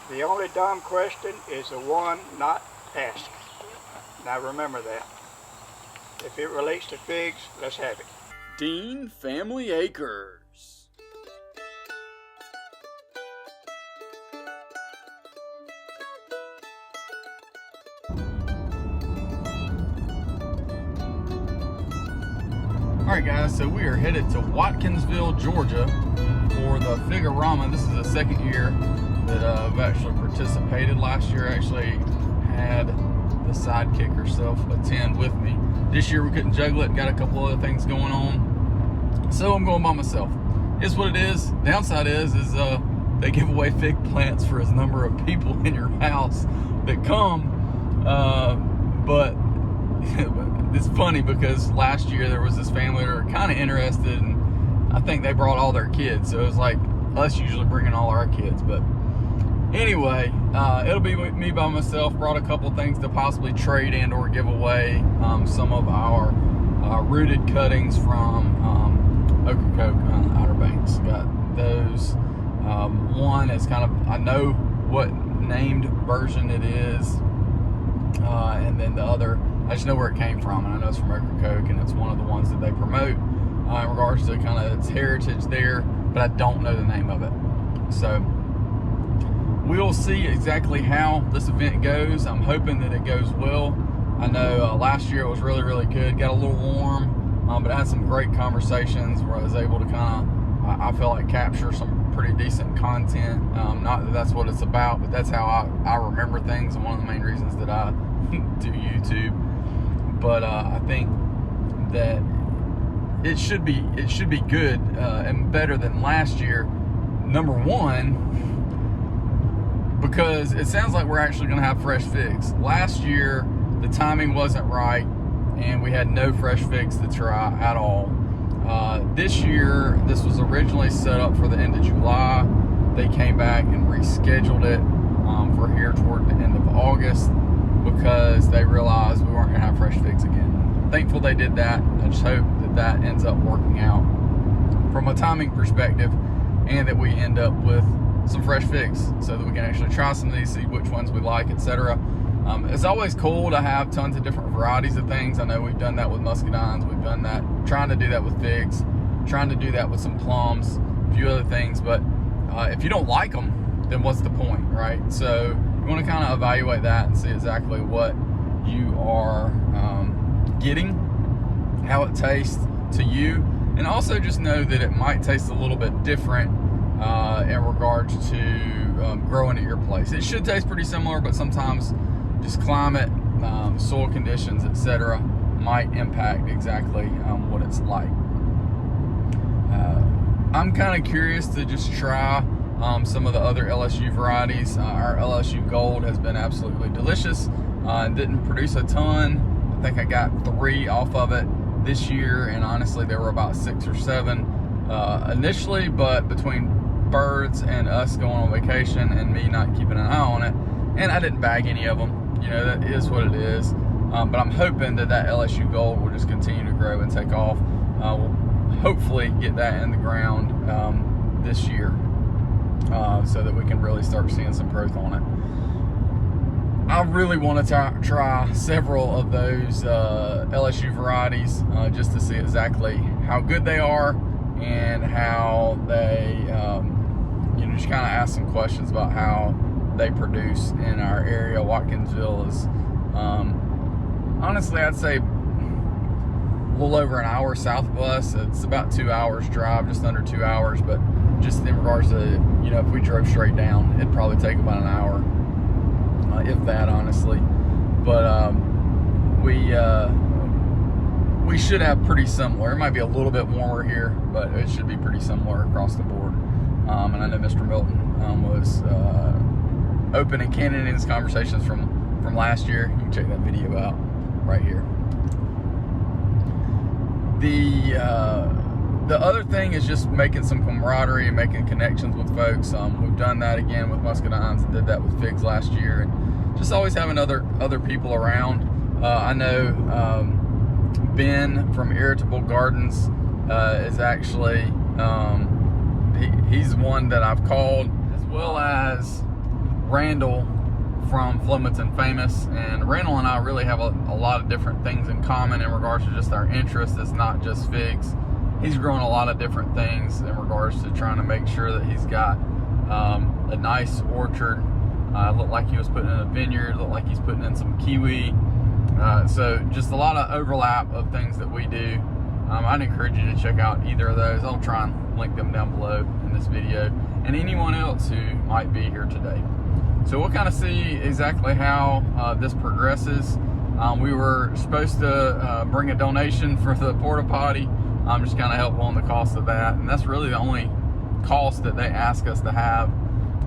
The only dumb question is the one not asked. Now remember that. If it relates to figs, let's have it. Dean Family Acres. Alright guys, so we are headed to Watkinsville, Georgia for the Fig-a-Rama. This is the second year that I've actually participated. Last year I actually had the sidekick herself attend with me. This year we couldn't juggle it, got a couple other things going on, so I'm going by myself. It's what it is. Downside is they give away fig plants for as number of people in your house that come, but it's funny because last year there was this family that were kind of interested, and I think they brought all their kids, so it was like us usually bringing all our kids. But anyway, it'll be me by myself. Brought a couple things to possibly trade and or give away. Some of our rooted cuttings from Apricot on the Outer Banks. Got those. One is kind of, I know what named version it is, and then the other, I just know where it came from, and I know it's from Apricot, and it's one of the ones that they promote in regards to kind of its heritage there, but I don't know the name of it. So we'll see exactly how this event goes. I'm hoping that it goes well. I know last year it was really, really good. Got a little warm, but I had some great conversations where I was able to kind of, I feel like, capture some pretty decent content. Not that that's what it's about, but that's how I remember things, and one of the main reasons that I do YouTube. But I think that it should be good and better than last year. Number one, because it sounds like we're actually going to have fresh figs. Last year the timing wasn't right, and we had no fresh figs to try at all. This year, this was originally set up for the end of July. They came back and rescheduled it for here toward the end of August because they realized we weren't going to have fresh figs again. I'm thankful they did that. I just hope that that ends up working out from a timing perspective, and that we end up with some fresh figs so that we can actually try some of these, see which ones we like, etc. It's always cool to have tons of different varieties of things. I know we've done that with muscadines, we've done that, trying to do that with figs, trying to do that with some plums, a few other things, but if you don't like them, then what's the point, right? So you want to kind of evaluate that and see exactly what you are getting, how it tastes to you, and also just know that it might taste a little bit different in regards to growing at your place. It should taste pretty similar, but sometimes just climate, soil conditions, etc. might impact exactly what it's like. I'm kind of curious to just try some of the other LSU varieties. Our LSU Gold has been absolutely delicious. Didn't produce a ton. I think I got 3 off of it this year, and honestly there were about 6 or 7 initially, but between birds and us going on vacation and me not keeping an eye on it, and I didn't bag any of them. You know, that is what it is. But I'm hoping that LSU Gold will just continue to grow and take off. We'll hopefully get that in the ground this year, so that we can really start seeing some growth on it. I really want to try several of those LSU varieties just to see exactly how good they are, and how they, you know, just kind of ask some questions about how they produce in our area. Watkinsville is, honestly, I'd say a little over an hour south of us. It's about 2 hours drive, just under 2 hours, but just in regards to, you know, if we drove straight down, it'd probably take about an hour, if that, honestly. But we should have pretty similar. It might be a little bit warmer here, but it should be pretty similar across the board. And I know Mr. Milton was open and candid in his conversations from last year. You can check that video out right here. The other thing is just making some camaraderie and making connections with folks. We've done that again with muscadines and did that with figs last year, and just always having other people around. I know Ben from Irritable Gardens is actually he's one that I've called, as well as Randall from Flomaton Famous, and Randall and I really have a lot of different things in common in regards to just our interest. It's not just figs. He's growing a lot of different things in regards to trying to make sure that he's got a nice orchard. Looked like he was putting in a vineyard, looked like he's putting in some kiwi. So just a lot of overlap of things that we do. I'd encourage you to check out either of those. I'll try and link them down below in this video, and anyone else who might be here today. So we'll kind of see exactly how this progresses. We were supposed to bring a donation for the porta potty. Just kind of help on the cost of that, and that's really the only cost that they ask us to have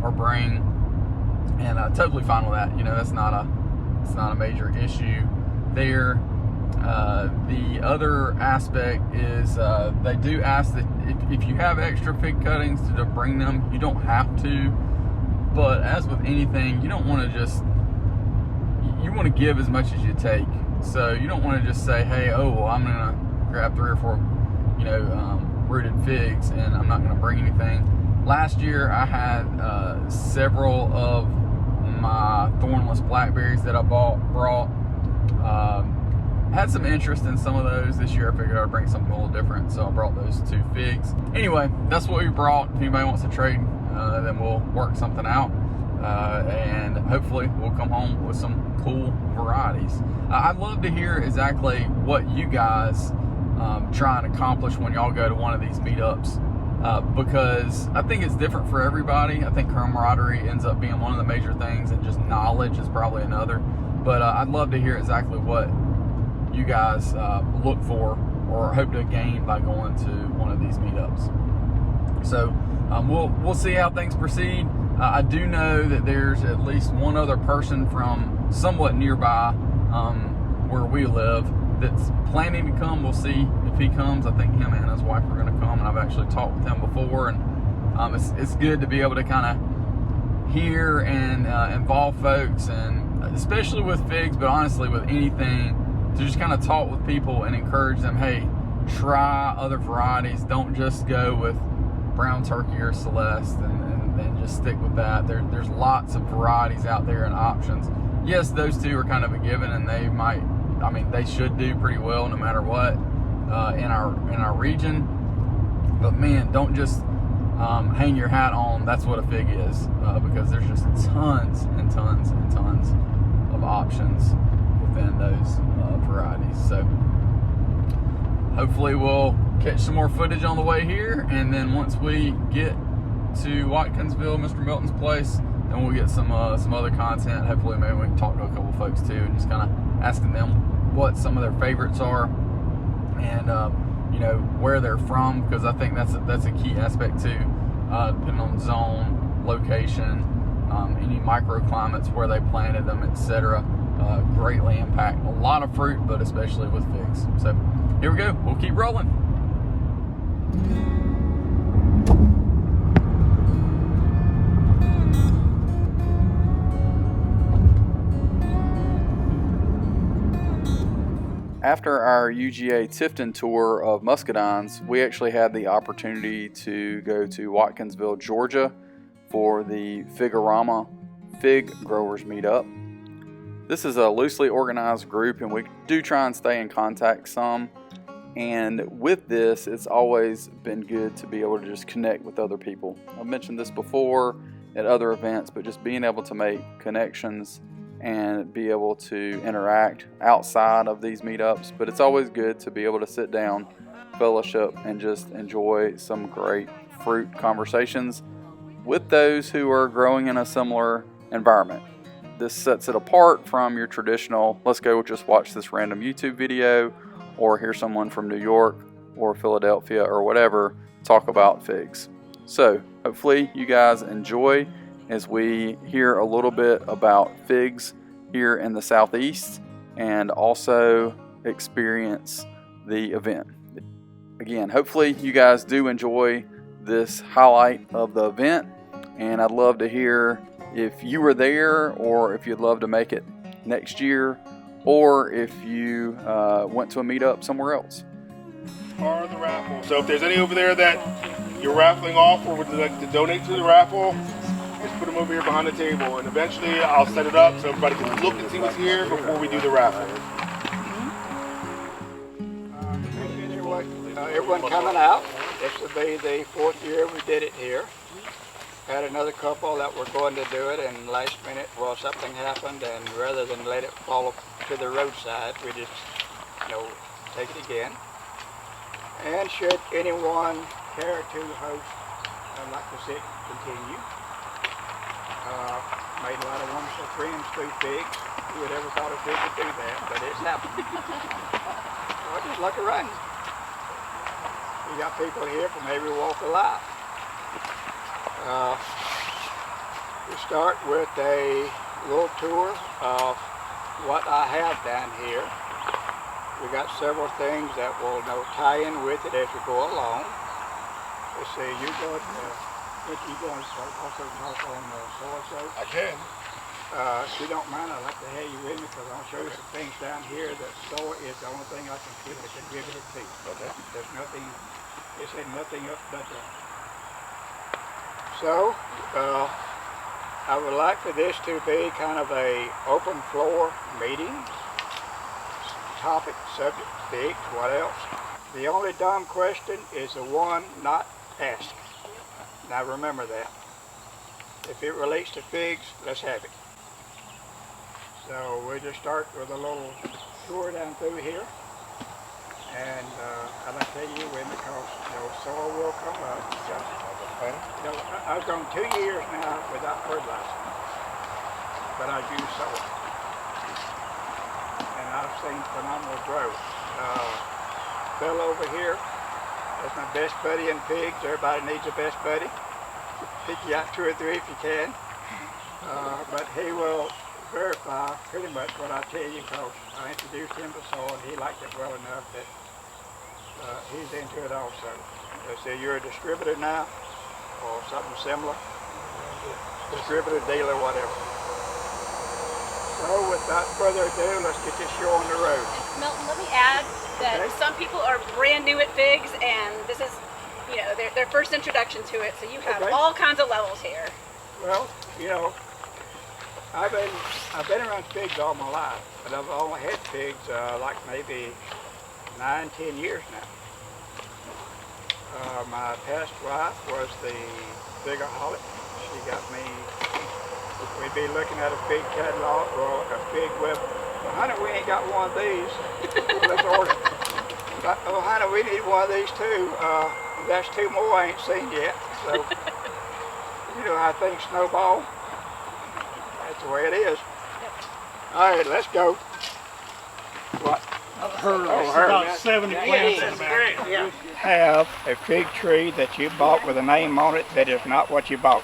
or bring, and totally fine with that. You know, it's not a major issue there. The other aspect is they do ask that if you have extra fig cuttings to bring them. You don't have to, but as with anything, you don't want to just, you want to give as much as you take. So you don't want to just say, hey, oh, well, I'm gonna grab 3 or 4 rooted figs and I'm not gonna bring anything. Last year I had several of my thornless blackberries that I brought. Had some interest in some of those. This year I figured I'd bring something a little different, so I brought those 2 figs. Anyway, that's what we brought. If anybody wants to trade, then we'll work something out, and hopefully we'll come home with some cool varieties. I'd love to hear exactly what you guys try and accomplish when y'all go to one of these meetups, because I think it's different for everybody. I think camaraderie ends up being one of the major things, and just knowledge is probably another. But I'd love to hear exactly what you guys look for or hope to gain by going to one of these meetups. So we'll see how things proceed. I do know that there's at least one other person from somewhat nearby where we live that's planning to come. We'll see if he comes. I think him and his wife are going to come, and I've actually talked with him before, and it's good to be able to kind of hear and involve folks, and especially with figs, but honestly with anything, to just kind of talk with people and encourage them, hey, try other varieties. Don't just go with brown turkey or Celeste and just stick with that. There's lots of varieties out there and options. Yes, those 2 are kind of a given, and they might, I mean, they should do pretty well no matter what in our region. But man, don't just hang your hat on that's what a fig is, because there's just tons and tons and tons of options within those varieties. So hopefully we'll catch some more footage on the way here, and then once we get to Watkinsville, Mr. Milton's place, then we'll get some other content. Hopefully maybe we can talk to a couple folks too, and just kind of asking them what some of their favorites are, and where they're from, because I think that's a key aspect too, depending on zone, location, any microclimates where they planted them, etc. Greatly impact a lot of fruit, but especially with figs. So here we go, we'll keep rolling. After our UGA Tifton tour of muscadines, we actually had the opportunity to go to Watkinsville, Georgia for the Fig-a-Rama Fig Growers Meetup. This is a loosely organized group, and we do try and stay in contact some. And with this, it's always been good to be able to just connect with other people. I've mentioned this before at other events, but just being able to make connections and be able to interact outside of these meetups. But it's always good to be able to sit down, fellowship, and just enjoy some great fruit conversations with those who are growing in a similar environment. This sets it apart from your traditional, let's go just watch this random YouTube video or hear someone from New York or Philadelphia or whatever talk about figs. So hopefully you guys enjoy as we hear a little bit about figs here in the Southeast, and also experience the event. Again, hopefully you guys do enjoy this highlight of the event, and I'd love to hear if you were there, or if you'd love to make it next year, or if you went to a meetup somewhere else. Are the raffle. So if there's any over there that you're raffling off or would like to donate to the raffle, it's put them over here behind the table, and eventually I'll set it up so everybody can look and see what's here before we do the wrapping. Everyone coming out. This will be the 4th year we did it here. Had another couple that were going to do it, and last minute, well, something happened, and rather than let it fall to the roadside, we just, take it again. And should anyone care to host, I'd like to see it continue. Made a lot of wonderful friends through figs. Who would ever thought a fig would do that, but it's happened. Well, just look around. We got people here from every walk of life. We start with a little tour of what I have down here. We got several things that will tie in with it as we go along. Let's see, you going to also talk on soy soap? I can. If you don't mind, I'd like to have you with me because I'll show you some things down here that soy is the only thing I can contribute to. Okay. There's nothing, it said nothing up but that. So, I would like for this to be kind of a open floor meeting. Topic, subject, figs, what else? The only dumb question is the one not asked. Now remember that. If it relates to figs, let's have it. So we'll just start with a little tour down through here. And I'd like to take you with me because soil will come up. I've gone 2 years now without fertilizer, but I use soil. And I've seen phenomenal growth. Phil over here is my best buddy in pigs. Everybody needs a best buddy. Pick you out 2 or 3 if you can. But he will verify pretty much what I tell you because I introduced him to soil and he liked it well enough that he's into it also. So you're a distributor now or something similar? Distributor, dealer, whatever. So without further ado, let's get this show on the road. Milton, let me add that some people are brand new at figs and this is, their first introduction to it, so you have all kinds of levels here. Well, I've been around figs all my life, but I've only had figs like maybe 9-10 years now. My past wife was the Fig-a-Rama. She got me, we'd be looking at a fig catalog or a fig web. Well, honey, we ain't got one of these. Let's order. But, oh, honey, we need one of these too. That's 2 more I ain't seen yet. So, you know how things snowball. That's the way it is. All right, let's go. What? About 70 plants in the back. You have a fig tree that you bought with a name on it that is not what you bought.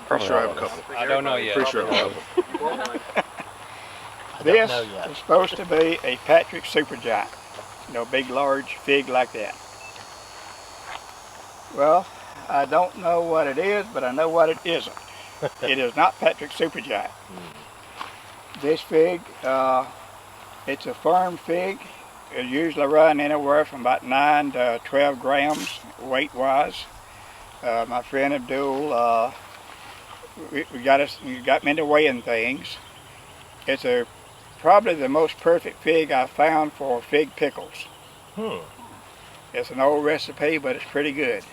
Pretty sure I have a couple. I don't know yet. Pretty sure I have a couple. This is supposed to be a Patrick Supergiant. Big, large fig like that. Well, I don't know what it is, but I know what it isn't. It is not Patrick Supergiant. This fig, it's a firm fig. It usually run anywhere from about 9 to 12 grams weight-wise. My friend Abdul, got me into weighing things. It's probably the most perfect fig I found for fig pickles. It's an old recipe, but it's pretty good.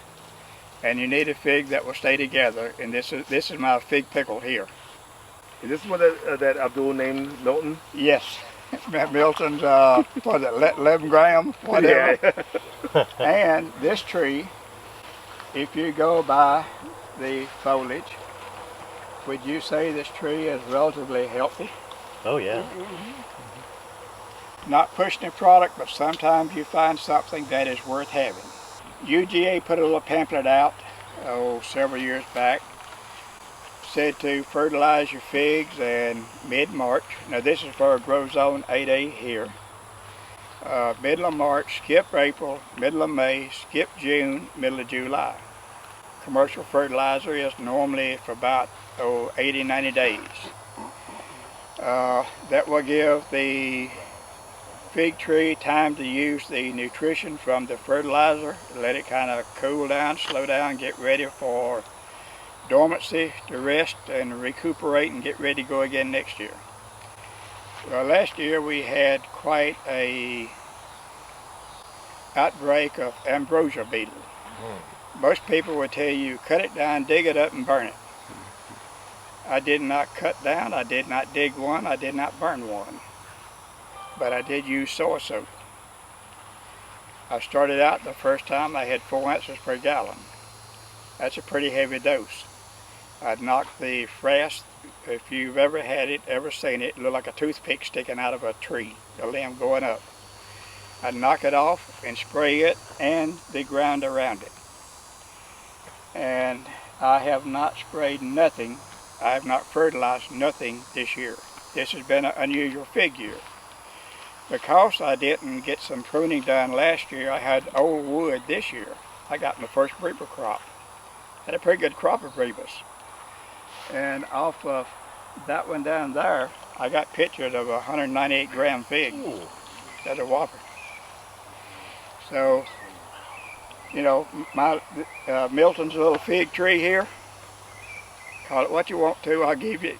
And you need a fig that will stay together. And this is my fig pickle here. Is this one that Abdul named Milton? Yes. Milton's, 11 grams, whatever. Yeah. And this tree, if you go by the foliage, would you say this tree is relatively healthy? Oh yeah. Not pushing the product, but sometimes you find something that is worth having. UGA put a little pamphlet out, several years back, said to fertilize your figs in mid-March. Now this is for Grow Zone 8A here. Middle of March, skip April, middle of May, skip June, middle of July. Commercial fertilizer is normally for about 80-90 days. That will give the fig tree time to use the nutrition from the fertilizer, let it kind of cool down, slow down, get ready for dormancy to rest and recuperate and get ready to go again next year. Well, last year we had quite a outbreak of Ambrosia beetle. Most people would tell you, cut it down, dig it up, and burn it. I did not cut down, I did not dig one, I did not burn one. But I did use soy soap. I started out the first time I had 4 ounces per gallon. That's a pretty heavy dose. I'd knocked the frass, if you've ever had it, ever seen it, it looked like a toothpick sticking out of a tree, the limb going up. I'd knock it off and spray it and the ground around it. And I have not sprayed nothing, I have not fertilized nothing this year. This has been an unusual fig year. Because I didn't get some pruning done last year, I had old wood this year. I got my first Brix crop. Had a pretty good crop of Brix. And off of that one down there, I got pictures of a 198 gram fig. Ooh. That's a whopper. So, you know, my Milton's little fig tree here, call it what you want to, I'll give you,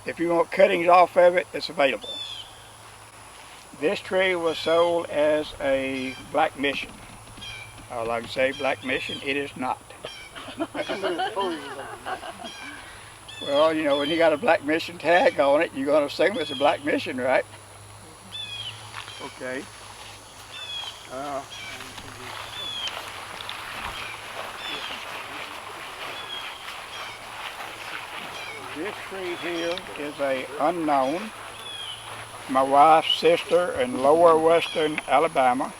if you want cuttings off of it, it's available. This tree was sold as a black mission. All I can say, black mission, it is not. Well, you know, when you got a black mission tag on it, you're going to assume it's a black mission, right? Okay. This tree here is a unknown. My wife's sister in lower western Alabama,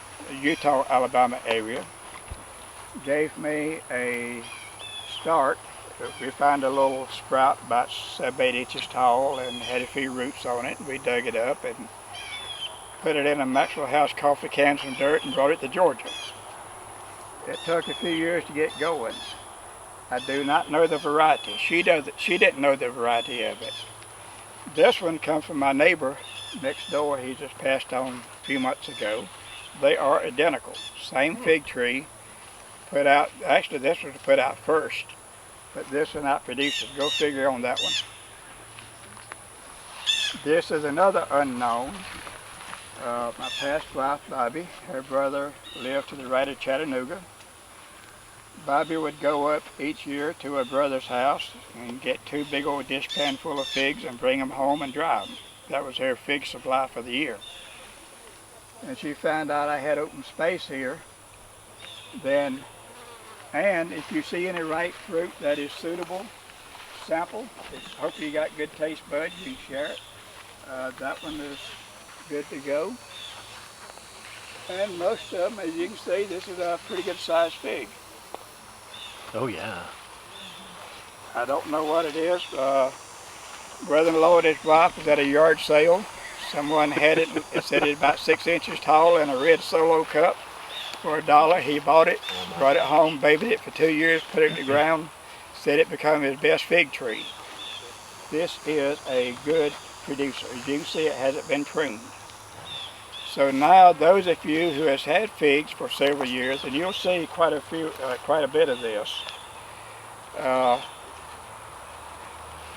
Utah, Alabama area, gave me a start. We found a little sprout about 7-8 inches tall and had a few roots on it. We dug it up and put it in a Maxwell House coffee can, some dirt, and brought it to Georgia. It took a few years to get going. I do not know the variety. She didn't know the variety of it. This one comes from my neighbor next door. He just passed on a few months ago. They are identical. Same fig tree. Put out, actually this was put out first, but this one out produces. Go figure on that one. This is another unknown. My past wife, Bobby, her brother lived to the right of Chattanooga. Bobby would go up each year to her brother's house and get 2 big old dishpan full of figs and bring them home and dry them. That was her fig supply for the year. And she found out I had open space here. Then, and if you see any ripe fruit that is suitable, sample. Hope you got good taste buds, you can share it. That one is good to go. And most of them, as you can see, this is a pretty good sized fig. Oh yeah. I don't know what it is. Brother-in-law and his wife was at a yard sale. Someone had it, it said it's about 6 inches tall in a red Solo cup for $1. He bought it, brought it home, babied it for 2 years, put it in the ground, said it became his best fig tree. This is a good producer. As you can see, it hasn't been pruned. So now those of you who has had figs for several years, and you'll see quite a bit of this.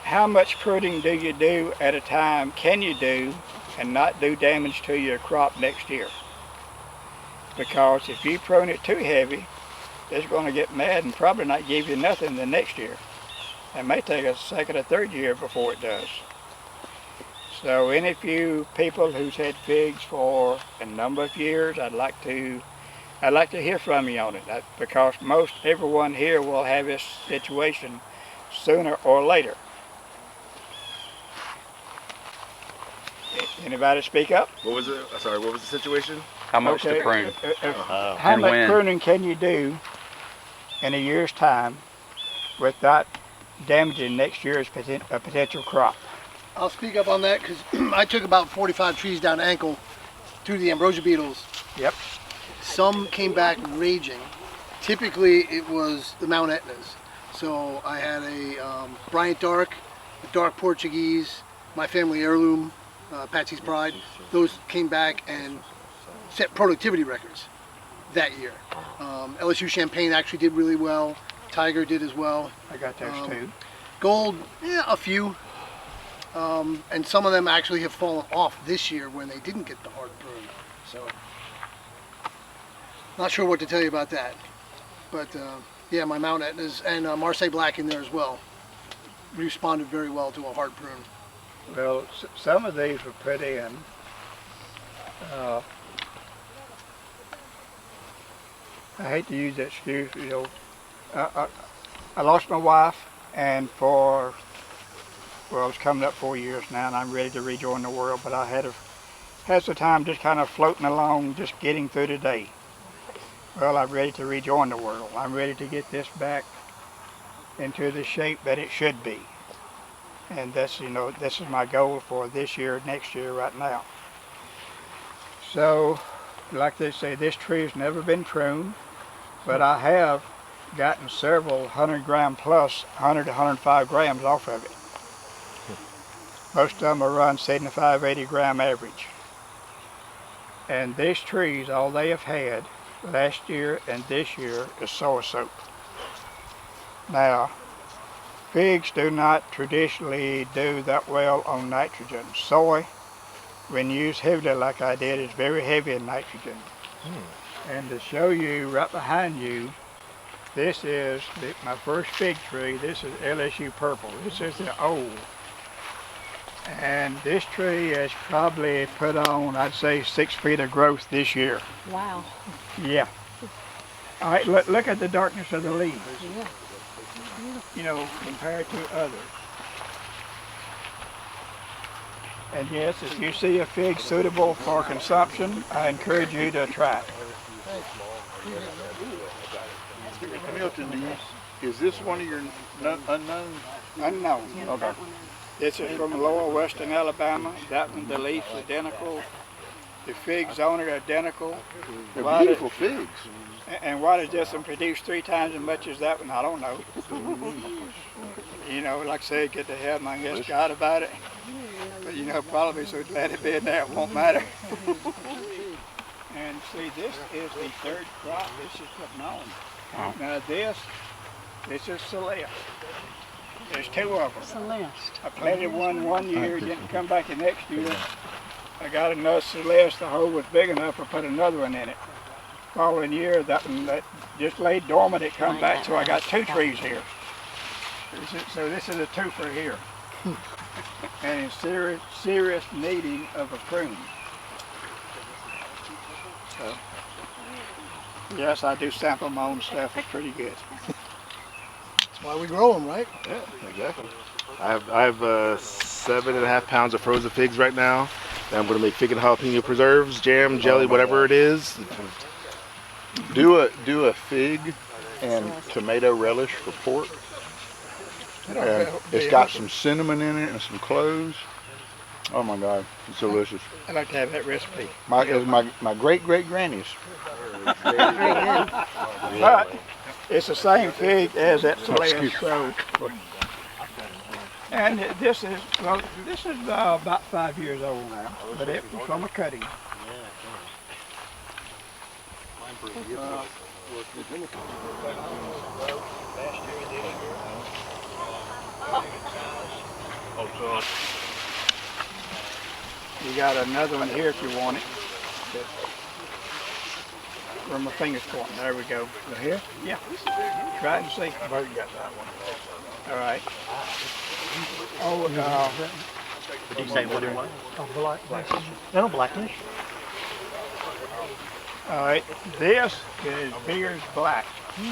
How much pruning do you do at a time can you do and not do damage to your crop next year? Because if you prune it too heavy, it's going to get mad and probably not give you nothing the next year. It may take a second or third year before it does. So any of you people who's had figs for a number of years, I'd like to hear from you on it, because most everyone here will have this situation sooner or later. Anybody speak up? What was it? Sorry, what was the situation? How much to prune? How much when? pruning can you do in a year's time without damaging next year's potential crop? I'll speak up on that because I took about 45 trees down to ankle through the Ambrosia beetles. Yep. Some came back raging. Typically it was the Mount Etnas. So I had a Bryant Dark, a Dark Portuguese, my family heirloom, Patsy's Pride. Those came back and set productivity records that year. LSU Champagne actually did really well. Tiger did as well. I got those too. Gold, yeah, a few. And some of them actually have fallen off this year when they didn't get the hard prune. So, not sure what to tell you about that. But yeah, my Mount Etnas and Marseille Black in there as well responded very well to a hard prune. Well, some of these were put in. I hate to use that excuse, you know. I lost my wife, and well, it's coming up 4 years now, and I'm ready to rejoin the world. But I had some time just kind of floating along, just getting through the day. Well, I'm ready to rejoin the world. I'm ready to get this back into the shape that it should be. And that's, you know, this is my goal for this year, next year, right now. So, like they say, this tree has never been pruned, but I have gotten several 100-gram plus, 100 to 105 grams off of it. Most of them are run 75, 80-gram average. And these trees, all they have had last year and this year is soy soap. Now, figs do not traditionally do that well on nitrogen. Soy, when used heavily like I did, is very heavy in nitrogen. And to show you right behind you, this is my first fig tree. This is LSU Purple. This is the old. And this tree has probably put on, I'd say, 6 feet of growth this year. Wow. Yeah. All right, look at the darkness of the leaves. Yeah. You know, compared to others. And yes, if you see a fig suitable for consumption, I encourage you to try it. Milton, is this one of your unknown? Unknown. Okay. This is from lower western Alabama. That one, the leaf's identical. The figs on it are identical. They're Why beautiful figs. And why does this one produce 3 times as much as that one? I don't know. You know, like I say, get to heaven, I guess God about it. But you know, probably so glad to be in there, it won't matter. And see, this is the 3rd crop this is putting on. Now this is Celeste. There's 2 of them. Celeste. I planted one year, didn't come back the next year. I got another Celeste, the hole was big enough, I put another one in it. Following year, that one that just lay dormant, it come back, so I got 2 trees here. So this is a twofer here. And in serious needing of a prune. So, yes, I do sample my own stuff, it's pretty good. That's why we grow them, right? Yeah, exactly. I have 7.5 pounds of frozen figs right now. And I'm going to make fig and jalapeno preserves, jam, jelly, whatever it is. Do a fig and tomato relish for pork. And it's got some cinnamon in it and some cloves. Oh my God, it's delicious. I'd like to have that recipe. It was my great-great-granny's. But it's the same fig as that Celeste, so. And this is about 5 years old now, but it was from a cutting. You got another one here if you want it. Where my finger's pointing. There we go. Right here? Yeah. Try it and see. I've already got that one. All right. Oh, Did you say what it was? Oh, blackfish. No, blackfish. all right. This is Beers Black.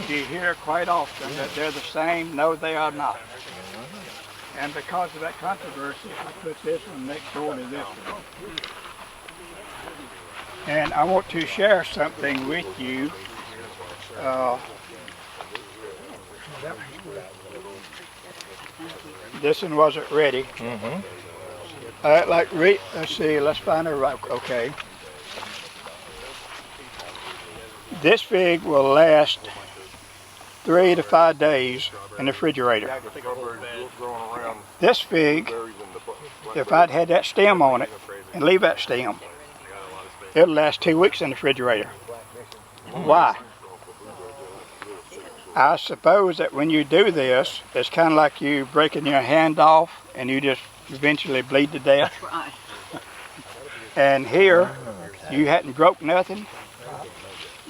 You hear quite often that they're the same. No, they are not. And because of that controversy, I put this one next door to this one. And I want to share something with you. This one wasn't ready. Let's see, let's find a right. Okay. This fig will last 3 to 5 days in the refrigerator. This fig, if I'd had that stem on it and leave that stem, it'll last 2 weeks in the refrigerator. Why? I suppose that when you do this, it's kind of like you breaking your hand off and you just eventually bleed to death. Right. And here, you hadn't broke nothing,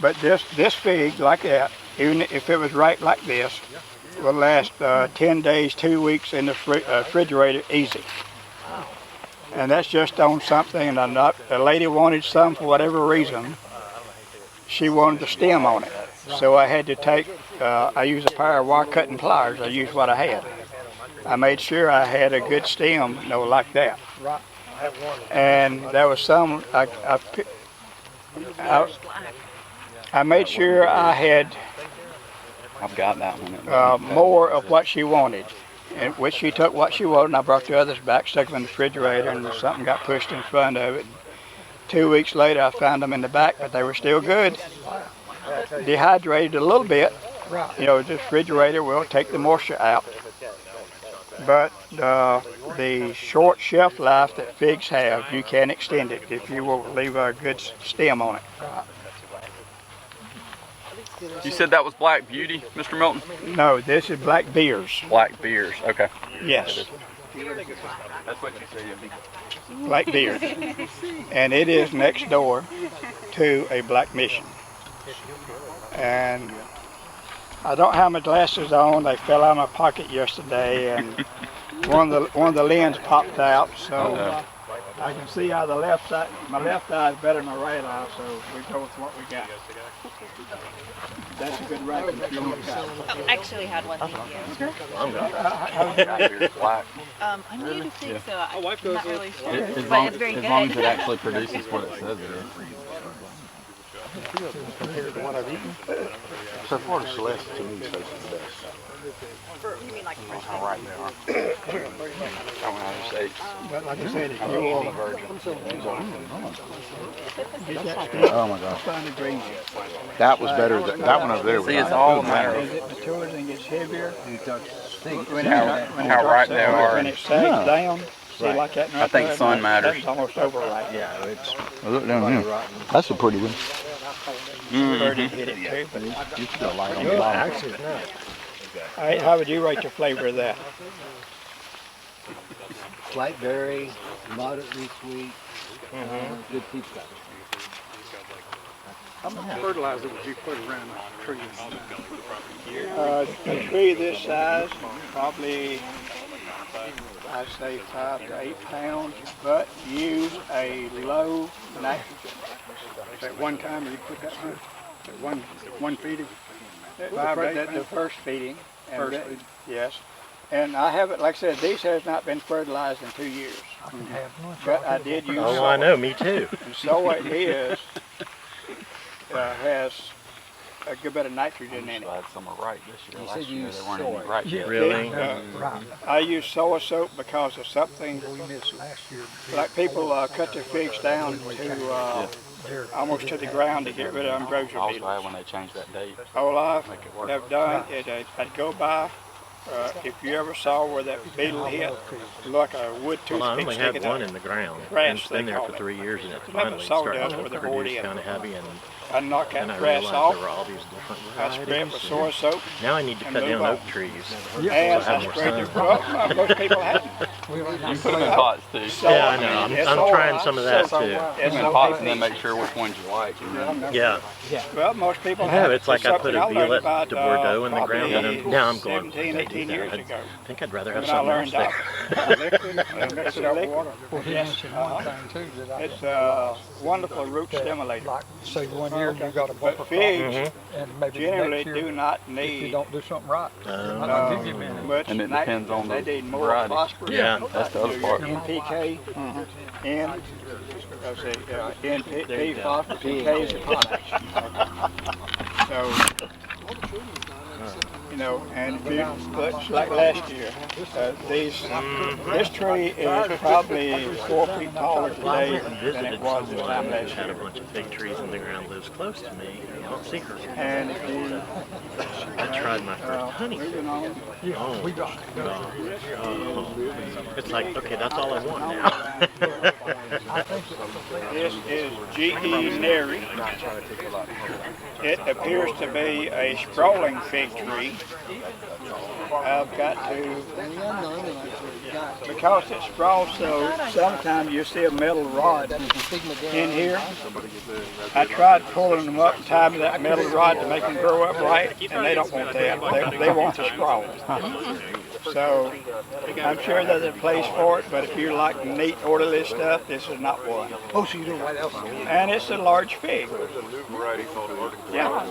but this fig like that, even if it was right like this, will last 10 days, 2 weeks in the refrigerator easy. And that's just on something, and a lady wanted some for whatever reason. She wanted the stem on it. So I had to take, I used a pair of wire cutting pliers. I used what I had. I made sure I had a good stem, you know, like that. And there was some, I made sure I had I've got that one. more of what she wanted. And which she took what she wanted, and I brought the others back, stuck them in the refrigerator, and something got pushed in front of it. 2 weeks later, I found them in the back, but they were still good. Dehydrated a little bit. You know, the refrigerator will take the moisture out. But the short shelf life that figs have, you can extend it if you will leave a good stem on it. You said that was Black Beauty, Mr. Milton? No, this is Black Beers. Black Beers, okay. Yes, That's what you said. Black Beers. And it is next door to a Black Mission. And I don't have my glasses on. They fell out of my pocket yesterday, and one of the lens popped out. So I can see out of the left side. My left eye is better than my right eye, so we go with what we got. That's a good racket if you want to go. I actually had one. Thank you. I'm new to fig, so I'm not really sure. But it's very good. As long as it actually produces what it says it is. Compared to what I've eaten, so far the Celeste to me tastes the best. You mean like fresh? How right they are. But like I said, if you will, Oh my gosh. That was better. That one over there was See, it's all a matter as of it matures and gets heavier, when how ripe they are. When it sags down, see like that. I think sun matters. That's almost overripe. Yeah, it's. Look down here. That's a pretty one. Birdie hit it too, but You still like on the bottom. all right, how would you rate the flavor of that? Light berry, moderately sweet, good pizza. How much fertilizer would you put around a tree? A tree this size, probably, I'd say 5 to 8 pounds, but use a low nitrogen. At one time, you put that on? At one feeding? The first feeding. Yes. And I haven't, like I said, these has not been fertilized in 2 years. But I did use soy. Oh, I know, me too. And soy has a good bit of nitrogen in it. Some are right this year. You said you They used weren't soy. even right yet. Really? I use soy soap because of something, like people cut their figs down to almost to the ground to get rid of ambrosia I was beetles. glad when they changed that date. All I've Make it work. have done is I'd go by, if you ever saw where that beetle hit, like a wood Well, I toothpick only had sticking one out. in the ground. Grass, And it's been they there call for it. 3 years, and it Remember finally soda started dust to with the produce 40 kind of heavy, and I'd knock then that I grass realized off. there were all these different I'd spray it with varieties. soy soap. Now I need to and cut move down on. oak trees. And I have I more sprayed sun. well, most people have. You put them in pots too. So, Yeah, I know. it's I'm all trying right. some of that So, too. Put it's them in so pots and easy. then make sure which ones you like. Yeah. Well, most people I have. have. It's like I put a something I learned violet about, de Bordeaux in the ground, probably and now I'm going, 17, I 18 do years that. ago. I think I'd rather have When I something else learned there. mix it up with water. Yes. It's a wonderful root stimulator. Say 1 year you got a bumper But figs and maybe generally next year, do not if you need don't do something right. much And it depends on nitrogen. the They need more variety. phosphorus. Yeah, that's the other part. NPK and NP, phosphorus, PK is potash. So You know, and if you look like last year, this tree is probably 4 feet taller today than it was this time last year. Had a bunch of fig trees in the ground, lives close to me. I don't see her. And if you, I tried my first honey. Yeah, we got it. It's like, okay, that's all I want now. this is G.E. Neri. It appears to be a sprawling fig tree. I've got to, because it sprawls so, sometimes you see a metal rod in here. I tried pulling them up and tying that metal rod to make them grow up right, and they don't want that. They want to sprawl. So I'm sure there's a place for it, but if you like neat, orderly stuff, this is not one. Oh, so you know what else? And it's a large fig. Yeah.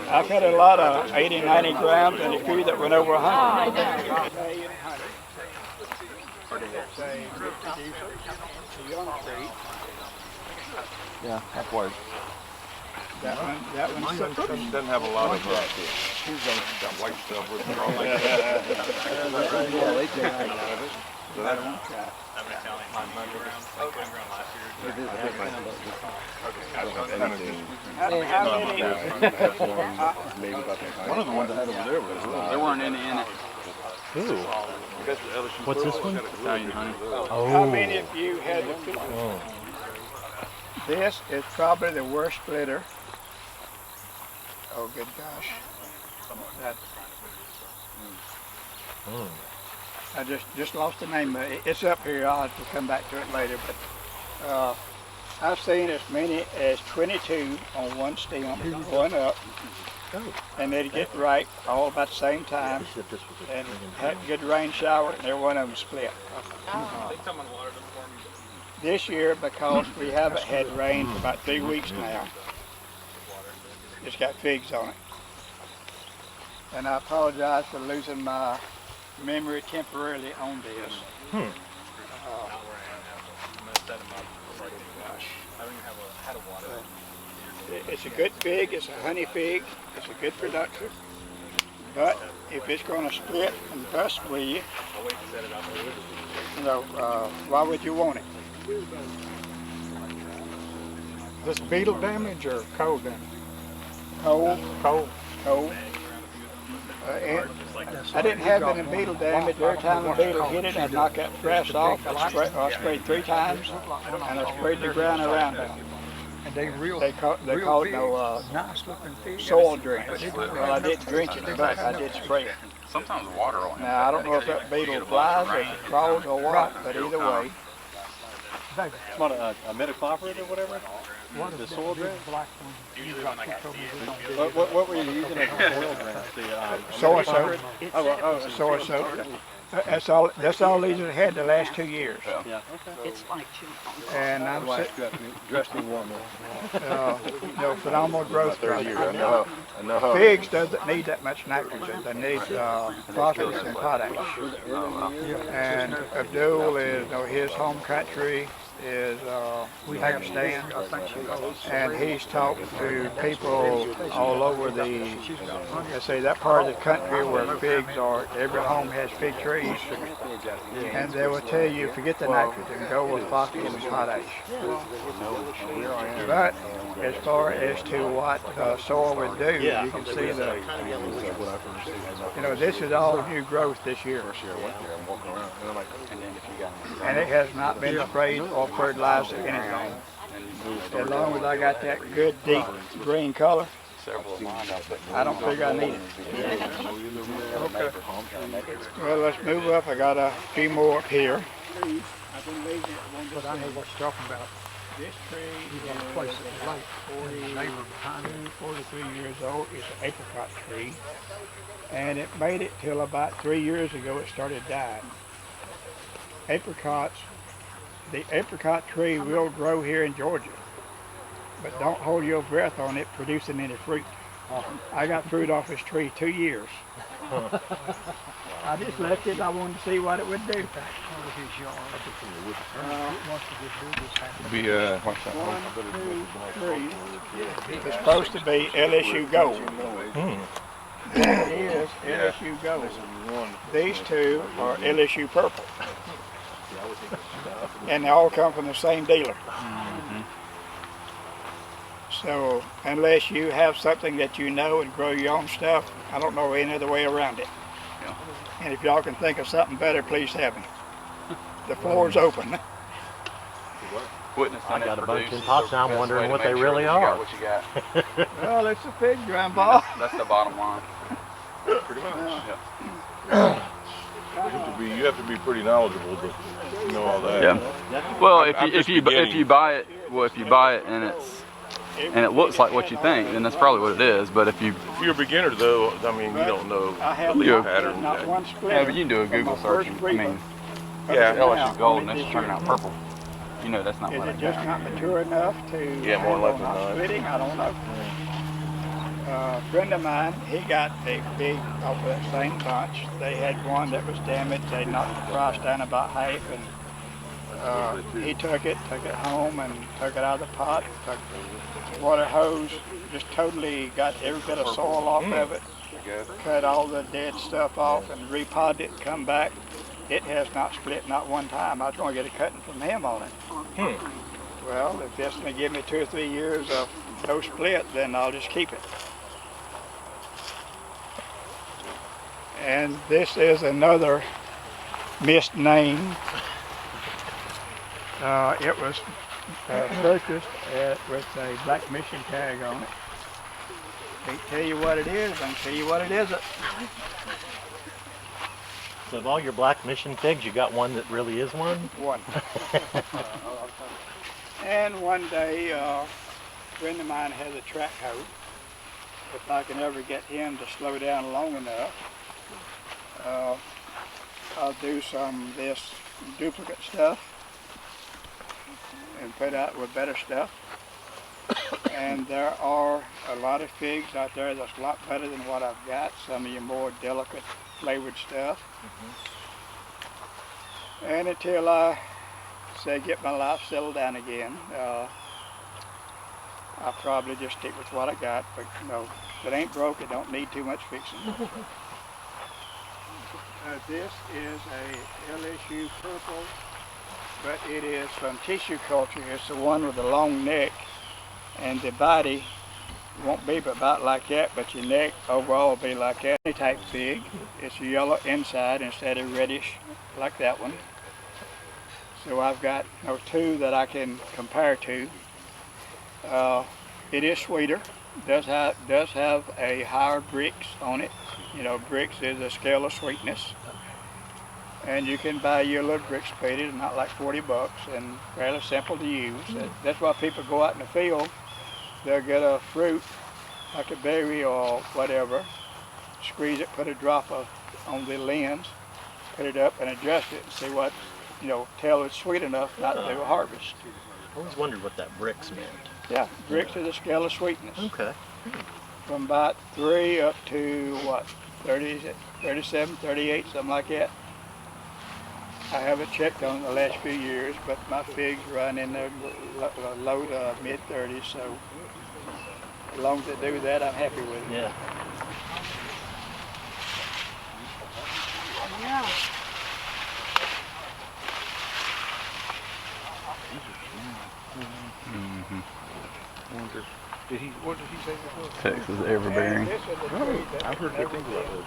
I've had a lot of 80, 90 grams and a few that went over 100. Yeah, that was. That one's Doesn't have a lot of that white stuff with it. One of the ones I had over there was There weren't any in it. Ooh. What's this one? Italian Honey. How many of you had the fig? This is probably the worst splitter. Oh, good gosh. That, I just lost the name of it. It's up here. I'll have to come back to it later. But I've seen as many as 22 on one stem going up. And they'd get ripe all about the same time. And had a good rain shower, and every one of them split. This year, because we haven't had rain for about 3 weeks now, it's got figs on it. And I apologize for losing my memory temporarily on this. It's a good fig, it's a honey fig, it's a good production. But if it's going to split and bust with you, why would you want it? This beetle damage or cold damage? Cold. And I didn't have any beetle damage. Every time a beetle hit it, I'd knock that grass off. I sprayed 3 times, and I sprayed the ground around it. And they call it nice looking fish. soil drench. Well, I didn't drench it, but I did spray it. Sometimes water on it. Now, I don't know if that beetle flies or crawls or what, but either way. What, a metacloprid or whatever? The soil drench? What were you using as a soil drench? Soy soap. Soy soap. That's all these have had the last 2 years. Yeah. It's like And I'm dressed me warm. phenomenal growth. 30 years. I know. Figs doesn't need that much nitrogen. They need phosphorus and potash. And Abdul is, his home country is Pakistan, and he's talked to people all over let's say that part of the country where figs are. Every home has fig trees, and they will tell you, forget the nitrogen, go with phosphorus and potash. But as far as to what soil would do, you can see this is all new growth this year. And it has not been sprayed or fertilized or anything. As long as I got that good deep green color, I don't think I need it. Okay. Well, let's move up. I got a few more up here. But I know what you're talking about. This tree is place it right. 43 years old. It's an apricot tree. And it made it till about 3 years ago it started dying. The apricot tree will grow here in Georgia, but don't hold your breath on it producing any fruit. I got fruit off this tree 2 years. I just left it. I wanted to see what it would do. What's that? 1, 2, 3. It's supposed to be LSU Gold. That is LSU Gold. These two are LSU Purple. And they all come from the same dealer. So unless you have something that you know and grow your own stuff, I don't know any other way around it. And if y'all can think of something better, please have me. The floor is open. I got a bunch in pots now. I'm wondering what they really are. What you got? Well, it's a fig, Grandpa. That's the bottom line. Pretty much. You have to be pretty knowledgeable to know all that. Yeah. Well, if you buy it and it looks like what you think, then that's probably what it is. But if you're a beginner though, I mean, you don't know the pattern. Not one split. Yeah, but you can do a Google search. LSU Gold, and it's turning out purple. You know that's not what I got. Is it just not mature enough to more likely not not. splitting? I don't know. A friend of mine, he got a big off of that same bunch. They had one that was damaged. They knocked the price down about half, and he took it home and took it out of the pot, took the water hose, just totally got every bit of soil off of it, cut all the dead stuff off and repotted it, come back. It has not split not one time. I was going to get a cutting from him on it. Well, if it's going to give me 2 or 3 years of no split, then I'll just keep it. And this is another missed name. It was purchased with a black mission tag on it. Can't tell you what it is, I can tell you what it isn't. So of all your black mission figs, you got one that really is one? One. And one day, a friend of mine has a track hoe. If I can ever get him to slow down long enough, I'll do some of this duplicate stuff and put out with better stuff. And there are a lot of figs out there that's a lot better than what I've got. Some of your more delicate flavored stuff. And until I say get my life settled down again, I'll probably just stick with what I got. But you know, if it ain't broke, it don't need too much fixing. This is a LSU Purple, but it is from tissue culture. It's the one with the long neck, and the body won't be about like that, but your neck overall will be like that. Any type fig. It's a yellow inside instead of reddish like that one. So I've got two that I can compare to. It is sweeter. Does have a higher Brix on it. You know, Brix is a scale of sweetness. And you can buy your little Brix peated, not like 40 bucks, and fairly simple to use. That's why people go out in the field. They'll get a fruit, like a berry or whatever, squeeze it, put a drop on the lens, put it up and adjust it and see what, tell it's sweet enough not to do a harvest. I always wondered what that Brix meant. Yeah, Brix is a scale of sweetness. Okay. From about 3 up to what, 30, 37, 38, something like that. I haven't checked on it the last few years, but my figs run in the low to mid-30s, so as long as they do that, I'm happy with it. Yeah. Yeah. What did he say before? Texas Everbearing. I've heard good things about this.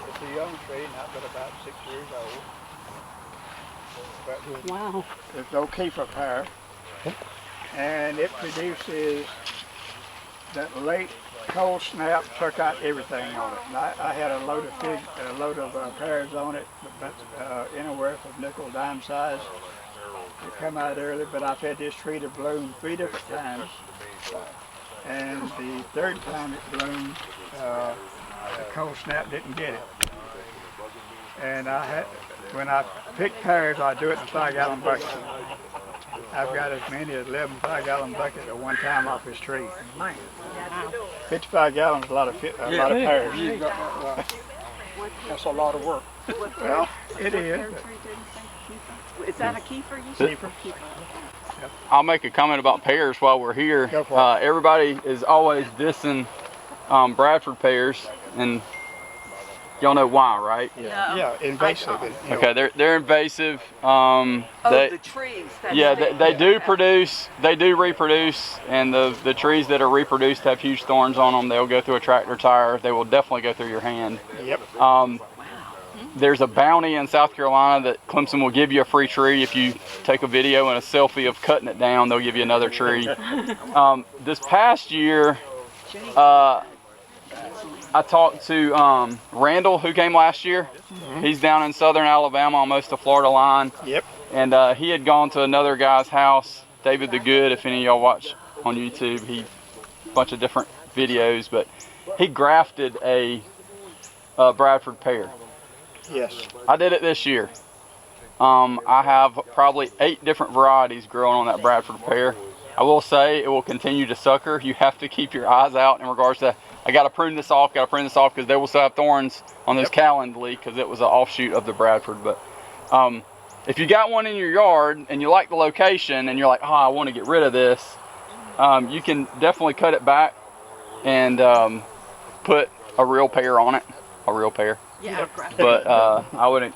It's a young tree, not but about 6 years old. But Wow. it's no Keiffer pear, and it produces that late cold snap, took out everything on it. And I had a load of pears on it, but anywhere from nickel dime size. It come out early, but I've had this tree to bloom 3 different times, and the 3rd time it bloomed, the cold snap didn't get it. And when I pick pears, I do it in a 5-gallon bucket. I've got as many as 11 5-gallon buckets at one time off this tree. Man, 55 gallons is a lot of pears. That's a lot of work. Well, it is. Is that a Keiffer you said? Keiffer. I'll make a comment about pears while we're here. Go for it. Everybody is always dissing Bradford pears, and y'all know why, right? Yeah, invasive. Okay, they're invasive. The trees. They do reproduce, and the trees that are reproduced have huge thorns on them. They'll go through a tractor tire. They will definitely go through your hand. Yep. There's a bounty in South Carolina that Clemson will give you a free tree if you take a video and a selfie of cutting it down. They'll give you another tree. This past year, I talked to Randall, who came last year. He's down in southern Alabama, almost the Florida line. Yep. And he had gone to another guy's house, David the Good, if any of y'all watch on YouTube. He a bunch of different videos, but he grafted a Bradford pear. Yes. I did it this year. I have probably 8 different varieties growing on that Bradford pear. I will say it will continue to sucker. You have to keep your eyes out in regards to, I got to prune this off, because they will still have thorns on this calendly because it was an offshoot of the Bradford. But if you got one in your yard and you like the location and you're like, oh, I want to get rid of this, you can definitely cut it back and put a real pear on it, a real pear. Yeah. But I would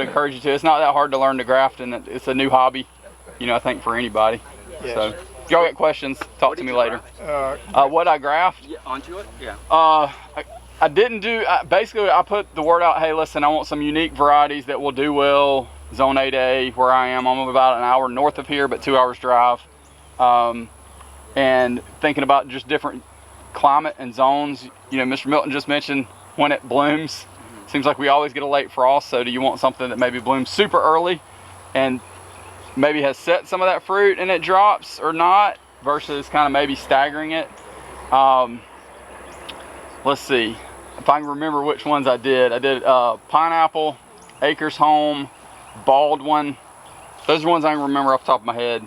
encourage you to. It's not that hard to learn to graft, and it's a new hobby, I think for anybody. Yes. So if y'all got questions, talk to me later. What I graft? Yeah, onto it? Yeah. I didn't do, basically I put the word out, hey listen, I want some unique varieties that will do well, Zone 8A, where I am. I'm about an hour north of here, but 2 hours drive. And thinking about just different climate and zones. Mr. Milton just mentioned when it blooms. Seems like we always get a late frost, so do you want something that maybe blooms super early and maybe has set some of that fruit and it drops or not, versus kind of maybe staggering it? Let's see if I can remember which ones I did. I did Pineapple, Acres Home, Baldwin. Those are ones I can remember off the top of my head.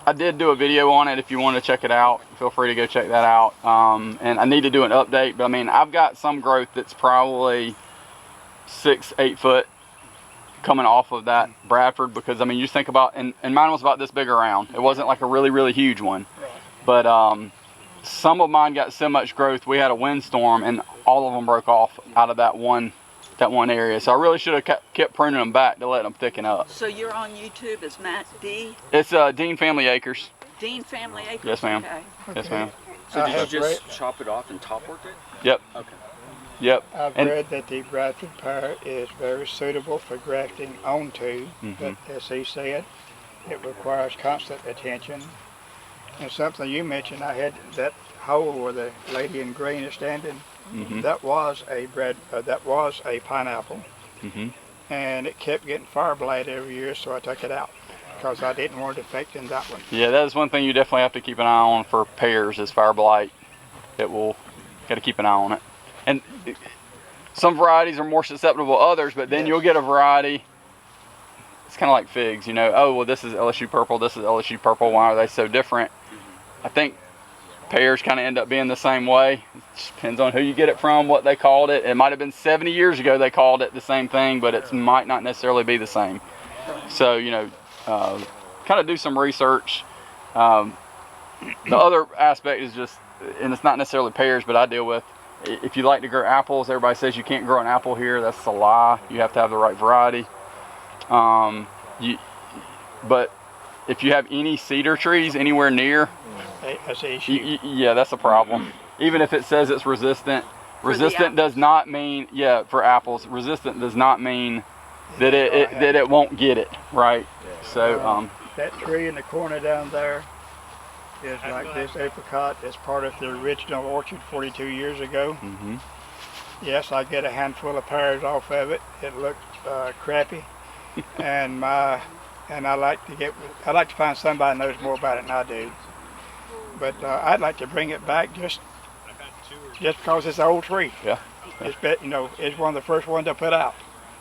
I did do a video on it. If you want to check it out, feel free to go check that out. And I need to do an update, but I mean, I've got some growth that's probably 6-8 foot coming off of that Bradford, because I mean, you just think about, and mine was about this big around. It wasn't like a really huge one, but some of mine got so much growth. We had a windstorm and all of them broke off out of that one area. So I really should have kept pruning them back to let them thicken up. So you're on YouTube as Matt D? It's Dean Family Acres. Dean Family Acres? Yes, ma'am. Okay. Yes, ma'am. So did you just chop it off and top work it? Yep. Okay. Yep. I've read that the Bradford pear is very suitable for grafting onto, but as he said, it requires constant attention. And something you mentioned, I had that hole where the lady in green is standing. That was a pineapple, and it kept getting fire blight every year, so I took it out because I didn't want it affecting that one. Yeah, that is one thing you definitely have to keep an eye on for pears is fire blight. Got to keep an eye on it. And some varieties are more susceptible to others, but then you'll get a variety. It's kind of like figs, oh well, this is LSU Purple, this is LSU Purple. Why are they so different? I think pears kind of end up being the same way. It just depends on who you get it from, what they called it. It might have been 70 years ago they called it the same thing, but it might not necessarily be the same. So, kind of do some research. The other aspect is just, and it's not necessarily pears, but I deal with, if you like to grow apples, everybody says you can't grow an apple here. That's a lie. You have to have the right variety. But if you have any cedar trees anywhere near, yeah, that's a problem. Even if it says it's resistant, does not mean, for apples, resistant does not mean that it won't get it, right? So that tree in the corner down there is like this apricot. It's part of the original orchard 42 years ago. Yes, I get a handful of pears off of it. It looks crappy, and I like to find somebody that knows more about it than I do. But I'd like to bring it back just because it's an old tree. Yeah. It's one of the first ones I put out.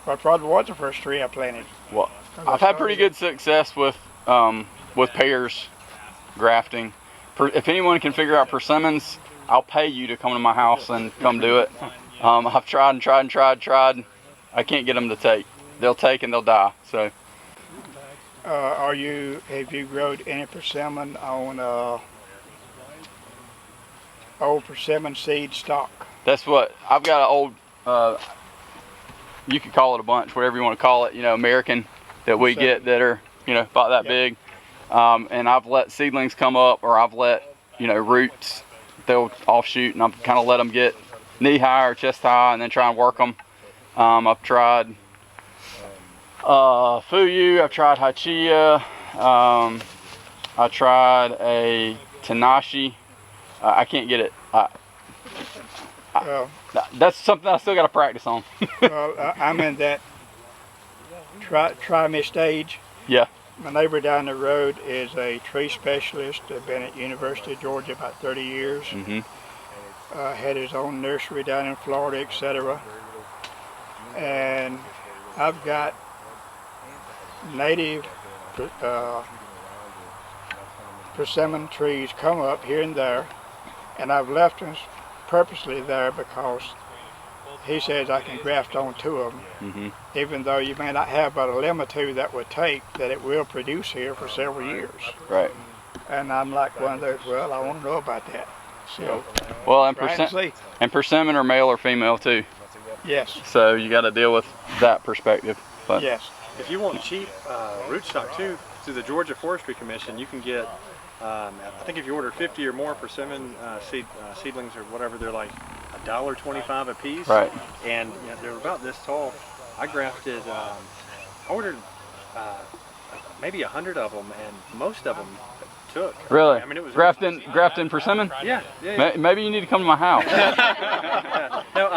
But probably was the first tree I planted. Well, I've had pretty good success with pears grafting. If anyone can figure out persimmons, I'll pay you to come to my house and come do it. I've tried. I can't get them to take. They'll take and they'll die. So. Have you grown any persimmon on old persimmon seed stock. That's what I've got. An old, you could call it a bunch, whatever you want to call it. You know, American that we get that are, you know, about that big. And I've let seedlings come up, or I've let, you know, roots, they'll offshoot, and I've kind of let them get knee high or chest high, and then try and work them. I've tried Fuyu, I've tried Hachia, I tried a Tanashi. I can't get it. That's something I still got to practice on. Well, I'm in that try me stage. Yeah. My neighbor down the road is a tree specialist. They've been at University of Georgia about 30 years. Had his own nursery down in Florida, etc. And I've got native persimmon trees come up here and there, and I've left them purposely there because he says I can graft on two of them, even though you may not have but a limb or two that would take, that it will produce here for several years. Right. And I'm like one of those, well, I want to know about that. So, well, and persimmon are male or female too. Yes. So you got to deal with that perspective. But yes. If you want cheap rootstock too, through the Georgia Forestry Commission, you can get, I think if you order 50 or more persimmon seedlings or whatever, they're like $1.25 a piece. Right. And you know, they're about this tall. I grafted, I ordered maybe 100 of them, and most of them took. Really? I mean, it was grafting persimmon? Yeah. Maybe you need to come to my house. No,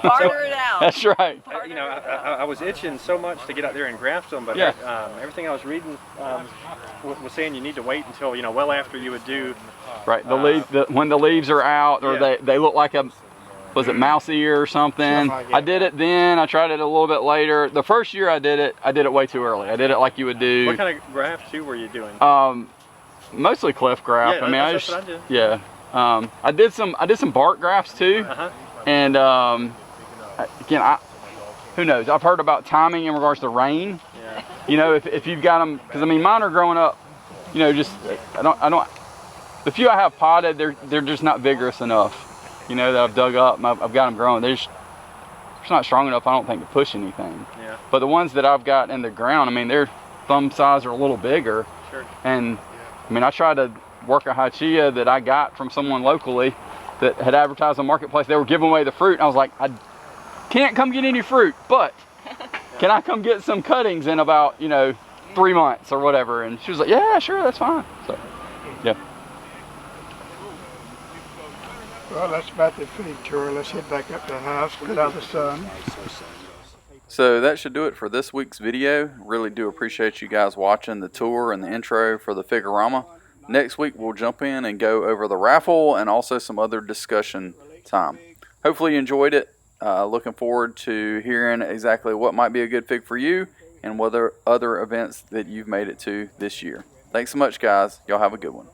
barter it out. That's right. You know, I was itching so much to get out there and graft them, but everything I was reading was saying you need to wait until, you know, well after you would do. Right. When the leaves are out, or they look like a, was it mouse ear or something? I did it then. I tried it a little bit later. The first year I did it way too early. I did it like you would do. What kind of graft too were you doing? Mostly cleft graft. Yeah, I mean, that's what I did. Yeah. I did some bark grafts too. And again, who knows? I've heard about timing in regards to rain. Yeah. You know, if you've got them, because I mean, mine are growing up. You know, just I don't. The few I have potted, they're just not vigorous enough. You know, that I've dug up and I've got them growing. They're just not strong enough, I don't think, to push anything. Yeah. But the ones that I've got in the ground, I mean, their thumb size are a little bigger. Sure. And I mean, I tried to work a hachia that I got from someone locally that had advertised on Marketplace. They were giving away the fruit, and I was like, I can't come get any fruit, but can I come get some cuttings in about, you know, 3 months or whatever? And she was like, yeah, sure, that's fine. So, yeah. Well, that's about the fig tour. Let's head back up to the house, get out of the sun. So that should do it for this week's video. Really do appreciate you guys watching the tour and the intro for the Fig-a-Rama. Next week we'll jump in and go over the raffle and also some other discussion time. Hopefully you enjoyed it. Looking forward to hearing exactly what might be a good fig for you and what other events that you've made it to this year. Thanks so much, guys. Y'all have a good one.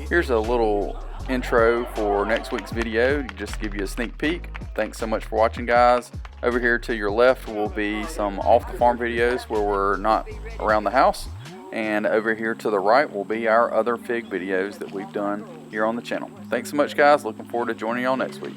Here's a little intro for next week's video, just to give you a sneak peek. Thanks so much for watching, guys. Over here to your left will be some off the farm videos where we're not around the house, and over here to the right will be our other fig videos that we've done here on the channel. Thanks so much, guys. Looking forward to joining y'all next week.